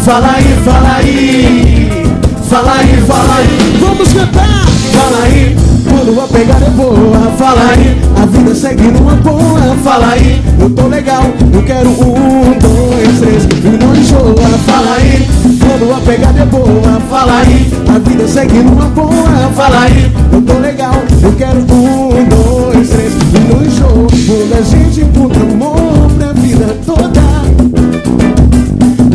Fala aí, fala aí. Fala aí, fala aí. Vamos cantar. Fala aí, quando a pegada é boa. fala aí, a vida segue numa boa. fala aí, eu tô legal, eu quero 1, 2, 3 e não enjoa. fala aí, quando a pegada é boa. fala aí, a vida segue numa boa. fala aí, eu tô legal, eu quero 1, 2, 3 e não enjoa. Quando a gente encontra amor pra vida toda,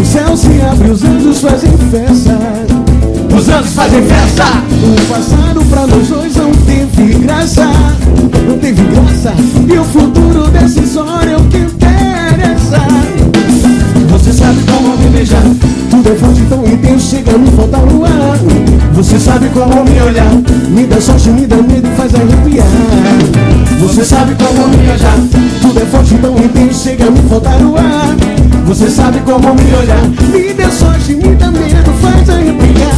o céu se abre, os anjos fazem festa. os anjos fazem festa. O passado pra nós dois não teve graça. Não teve graça. E o futuro decisório é o que interessa. Você sabe como me beijar, Tudo é forte, tão intenso, chega a me faltar no ar. você sabe como me olhar, Me dá sorte, me dá medo e faz arrepiar. você sabe como me beijar, Tudo é forte, tão intenso, chega a me faltar no ar. você sabe como me olhar. Me dá sorte, me dá medo, faz arrepiar.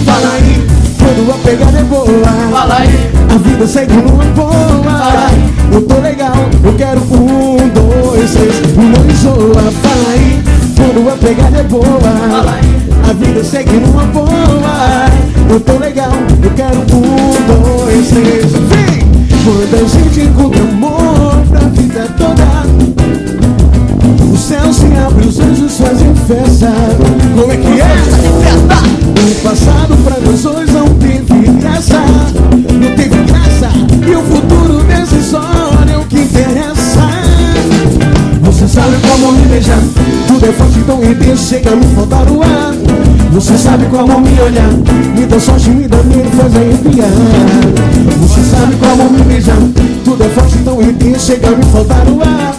Fala aí, Quando a pegada é boa, fala aí, a vida segue numa boa. Fala aí. Eu tô legal, eu quero 1, 2, 3 e não enjoa. Fala aí, quando a pegada é boa, fala aí, a vida segue numa boa. Eu tô legal, eu quero 1, 2, 3. Vem! Quando a gente encontra amor pra vida toda, o céu se abre, os anjos fazem festa. Como é que é? O passado pra nós dois não teve graça. Não teve graça. E o futuro decisório é o que interessa. você sabe como me beijar, Tudo é forte, tão intenso, chega a me faltar o ar. você sabe como me olhar, Me dá sorte, me dá medo, faz arrepiar. você sabe como me beijar, Tudo é forte, tão intenso, chega a me faltar o ar.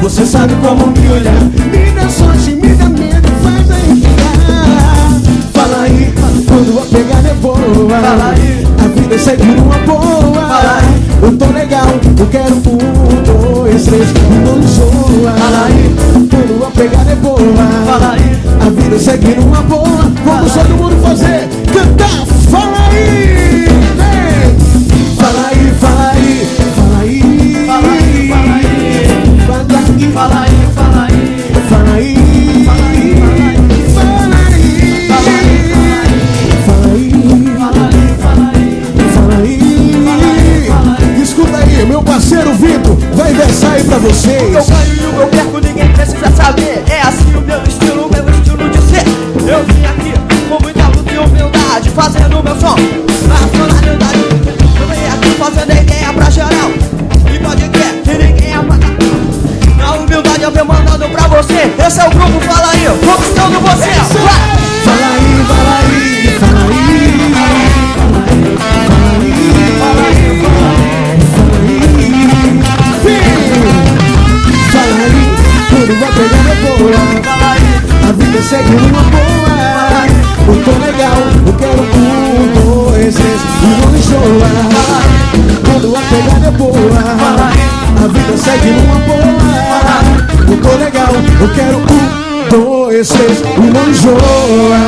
você sabe como me olhar. Me dá sorte, me dá medo, faz arrepiar. Fala aí, Quando a pegada é boa, fala aí, a vida segue numa boa. Fala aí. Eu tô legal, eu quero 1, 2, 3 e não enjoa. Fala aí. Quando a pegada é boa, fala aí, a vida segue numa boa. Vamos todo mundo fazer, cantar, fala aí. Vem. Fala aí, fala aí, fala aí. Fala aí, fala aí. Fala aí, fala aí, fala aí, fala aí. fala aí, Fala aí, fala aí, fala aí. fala aí, Fala aí, fala aí. escuta aí, meu parceiro Vitor, vai versar aí pra O que eu vocês. ganho e o que eu perco ninguém precisa saber. É assim o meu estilo de ser. Eu vim aqui com muita luta e humildade, fazendo meu som, nacionalidade. Eu vim aqui fazendo ideia pra geral, e pode crer que ninguém apaga. Na humildade eu venho mandando pra você. Esse é o grupo, fala aí, conquistando você. Vai! Fala aí, fala aí, fala aí. Fala aí, fala aí, quando vai pegar é boa. fala aí, A vida segue numa boa. Eu tô legal, eu quero 1, 2, 3 e não enjoa. Quando a pegada é boa, a vida segue numa boa. Eu tô legal, eu quero 1, 2, 3 e não enjoa.